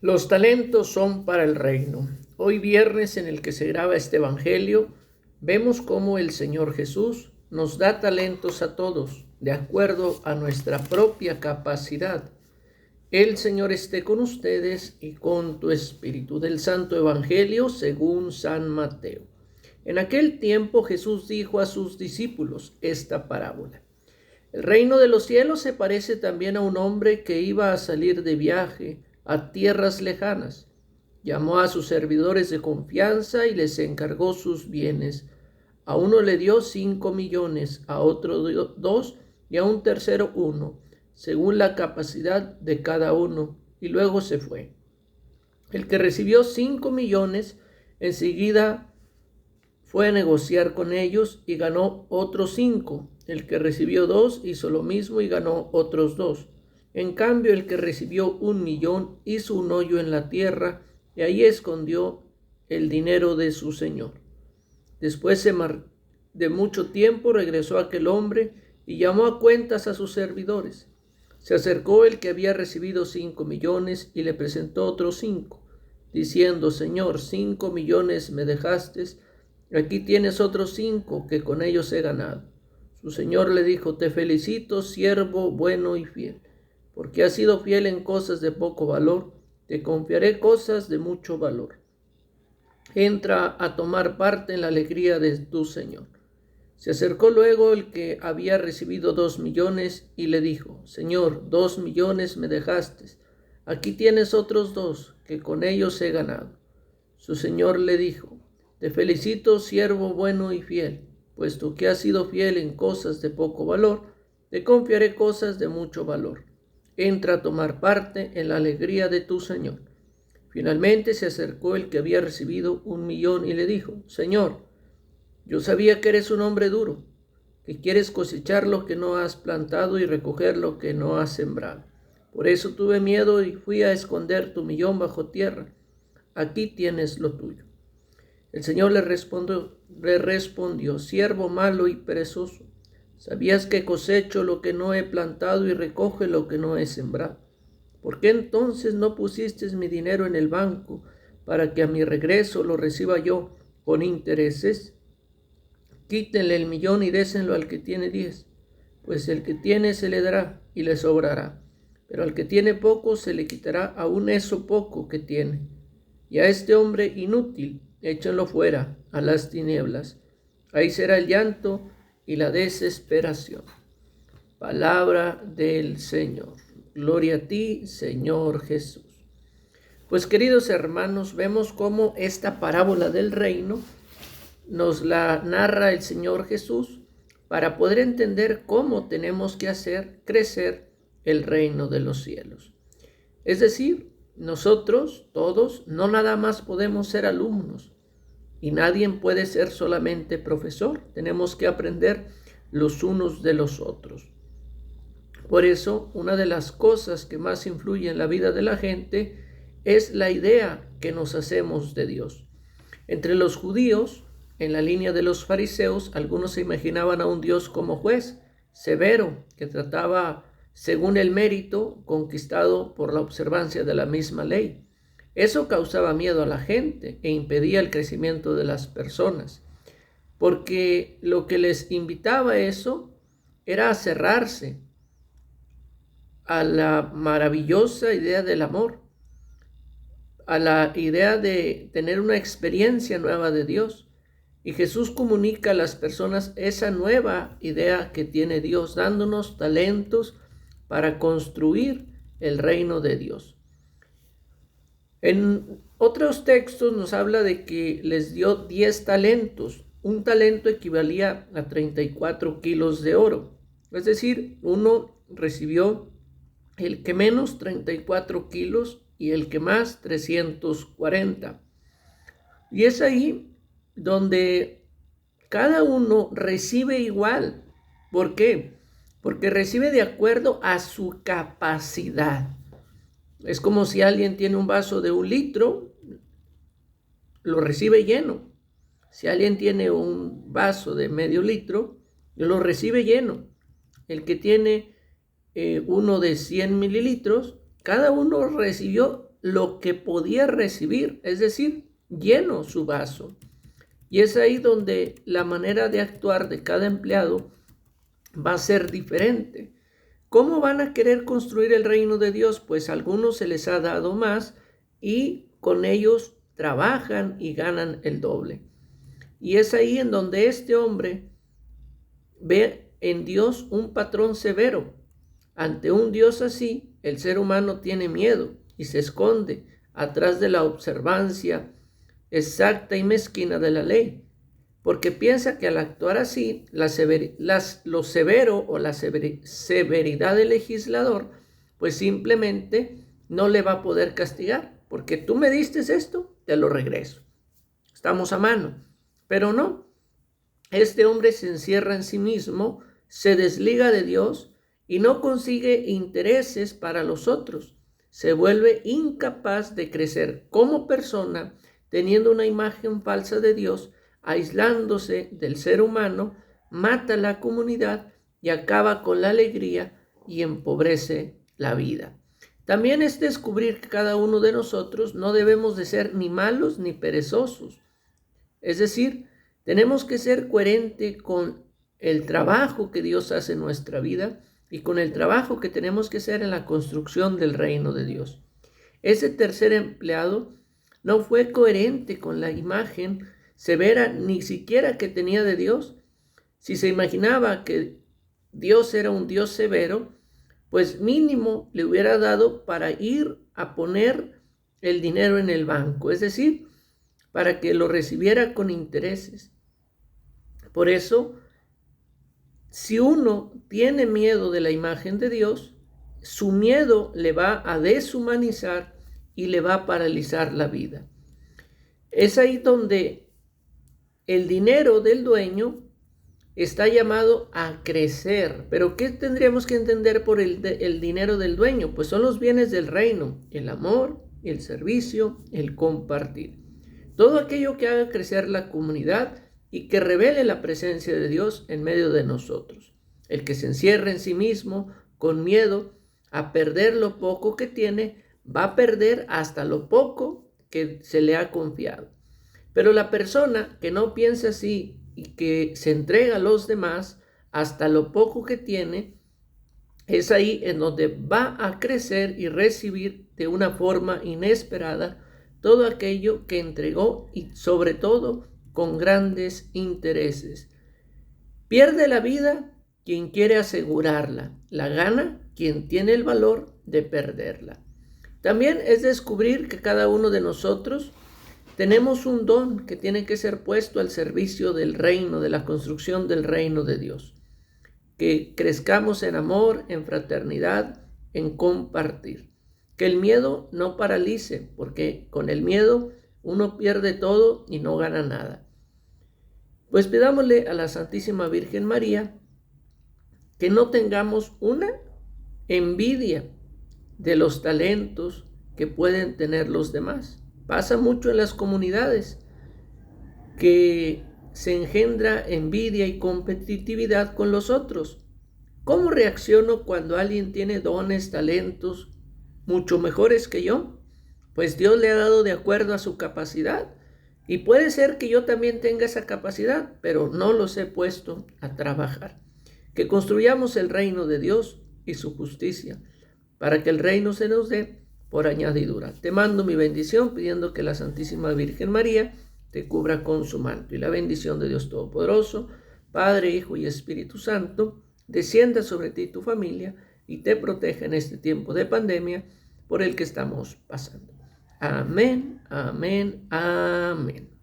Los talentos son para el reino. Hoy viernes en el que se graba este evangelio, vemos cómo el Señor Jesús nos da talentos a todos, de acuerdo a nuestra propia capacidad. El Señor esté con ustedes y con tu espíritu. Del Santo Evangelio según San Mateo. En aquel tiempo Jesús dijo a sus discípulos esta parábola. El reino de los cielos se parece también a un hombre que iba a salir de viaje a tierras lejanas. Llamó a sus servidores de confianza y les encargó sus bienes. A uno le dio 5 millones, a otro 2 y a un tercero 1, según la capacidad de cada uno, y luego se fue. El que recibió 5 millones enseguida fue a negociar con ellos y ganó otros 5. El que recibió 2 hizo lo mismo y ganó otros 2. En cambio, el que recibió 1 millón hizo un hoyo en la tierra y ahí escondió el dinero de su señor. Después de mucho tiempo regresó aquel hombre y llamó a cuentas a sus servidores. Se acercó el que había recibido 5 millones y le presentó otros 5, diciendo: Señor, 5 millones me dejaste, aquí tienes otros 5 que con ellos he ganado. Su señor le dijo: Te felicito, siervo bueno y fiel, porque has sido fiel en cosas de poco valor, te confiaré cosas de mucho valor. Entra a tomar parte en la alegría de tu señor. Se acercó luego el que había recibido 2 millones y le dijo: Señor, 2 millones me dejaste, aquí tienes otros 2 que con ellos he ganado. Su señor le dijo: Te felicito, siervo bueno y fiel, puesto que has sido fiel en cosas de poco valor, te confiaré cosas de mucho valor. Entra a tomar parte en la alegría de tu señor. Finalmente se acercó el que había recibido 1 millón y le dijo: Señor, yo sabía que eres un hombre duro, que quieres cosechar lo que no has plantado y recoger lo que no has sembrado. Por eso tuve miedo y fui a esconder tu millón bajo tierra. Aquí tienes lo tuyo. El Señor le respondió: Siervo malo y perezoso, ¿sabías que cosecho lo que no he plantado y recoge lo que no he sembrado? ¿Por qué entonces no pusiste mi dinero en el banco para que a mi regreso lo reciba yo con intereses? Quítenle el millón y désenlo al que tiene 10, pues el que tiene se le dará y le sobrará, pero al que tiene poco se le quitará aún eso poco que tiene. Y a este hombre inútil échenlo fuera a las tinieblas. Ahí será el llanto y la desesperación. Palabra del Señor. Gloria a ti, Señor Jesús. Pues, queridos hermanos, vemos cómo esta parábola del reino nos la narra el Señor Jesús para poder entender cómo tenemos que hacer crecer el reino de los cielos. Es decir, nosotros todos no nada más podemos ser alumnos y nadie puede ser solamente profesor. Tenemos que aprender los unos de los otros. Por eso, una de las cosas que más influye en la vida de la gente es la idea que nos hacemos de Dios. Entre los judíos, en la línea de los fariseos, algunos se imaginaban a un Dios como juez, severo, que trataba según el mérito conquistado por la observancia de la misma ley. Eso causaba miedo a la gente e impedía el crecimiento de las personas, porque lo que les invitaba a eso era a cerrarse a la maravillosa idea del amor, a la idea de tener una experiencia nueva de Dios. Y Jesús comunica a las personas esa nueva idea que tiene Dios, dándonos talentos para construir el reino de Dios. En otros textos nos habla de que les dio 10 talentos. Un talento equivalía a 34 kilos de oro. Es decir, uno recibió, el que menos, 34 kilos y el que más 340. Y es ahí donde cada uno recibe igual. ¿Por qué? Porque recibe de acuerdo a su capacidad. Es como si alguien tiene un vaso de 1 litro, lo recibe lleno. Si alguien tiene un vaso de medio litro, lo recibe lleno. El que tiene uno de 100 mililitros, cada uno recibió lo que podía recibir, es decir, lleno su vaso. Y es ahí donde la manera de actuar de cada empleado va a ser diferente. ¿Cómo van a querer construir el reino de Dios? Pues a algunos se les ha dado más y con ellos trabajan y ganan el doble. Y es ahí en donde este hombre ve en Dios un patrón severo. Ante un Dios así, el ser humano tiene miedo y se esconde atrás de la observancia exacta y mezquina de la ley, porque piensa que al actuar así, lo severo o la severidad del legislador, pues simplemente no le va a poder castigar, porque tú me diste esto, te lo regreso. Estamos a mano. Pero no, este hombre se encierra en sí mismo, se desliga de Dios y no consigue intereses para los otros. Se vuelve incapaz de crecer como persona, teniendo una imagen falsa de Dios, aislándose del ser humano, mata la comunidad y acaba con la alegría y empobrece la vida. También es descubrir que cada uno de nosotros no debemos de ser ni malos ni perezosos. Es decir, tenemos que ser coherentes con el trabajo que Dios hace en nuestra vida y con el trabajo que tenemos que hacer en la construcción del reino de Dios. Ese tercer empleado no fue coherente con la imagen severa ni siquiera que tenía de Dios. Si se imaginaba que Dios era un Dios severo, pues mínimo le hubiera dado para ir a poner el dinero en el banco, es decir, para que lo recibiera con intereses. Por eso, si uno tiene miedo de la imagen de Dios, su miedo le va a deshumanizar y le va a paralizar la vida. Es ahí donde el dinero del dueño está llamado a crecer. Pero ¿qué tendríamos que entender por el dinero del dueño? Pues son los bienes del reino, el amor, el servicio, el compartir. Todo aquello que haga crecer la comunidad y que revele la presencia de Dios en medio de nosotros. El que se encierra en sí mismo con miedo a perder lo poco que tiene, va a perder hasta lo poco que se le ha confiado. Pero la persona que no piensa así y que se entrega a los demás hasta lo poco que tiene, es ahí en donde va a crecer y recibir de una forma inesperada todo aquello que entregó y sobre todo con grandes intereses. Pierde la vida quien quiere asegurarla, la gana quien tiene el valor de perderla. También es descubrir que cada uno de nosotros tenemos un don que tiene que ser puesto al servicio del reino, de la construcción del reino de Dios. Que crezcamos en amor, en fraternidad, en compartir. Que el miedo no paralice, porque con el miedo uno pierde todo y no gana nada. Pues pidámosle a la Santísima Virgen María que no tengamos una envidia de los talentos que pueden tener los demás. Pasa mucho en las comunidades que se engendra envidia y competitividad con los otros. ¿Cómo reacciono cuando alguien tiene dones, talentos mucho mejores que yo? Pues Dios le ha dado de acuerdo a su capacidad. Y puede ser que yo también tenga esa capacidad, pero no los he puesto a trabajar. Que construyamos el reino de Dios y su justicia, para que el reino se nos dé por añadidura. Te mando mi bendición pidiendo que la Santísima Virgen María te cubra con su manto. Y la bendición de Dios Todopoderoso, Padre, Hijo y Espíritu Santo, descienda sobre ti y tu familia y te proteja en este tiempo de pandemia por el que estamos pasando. Amén, amén, amén.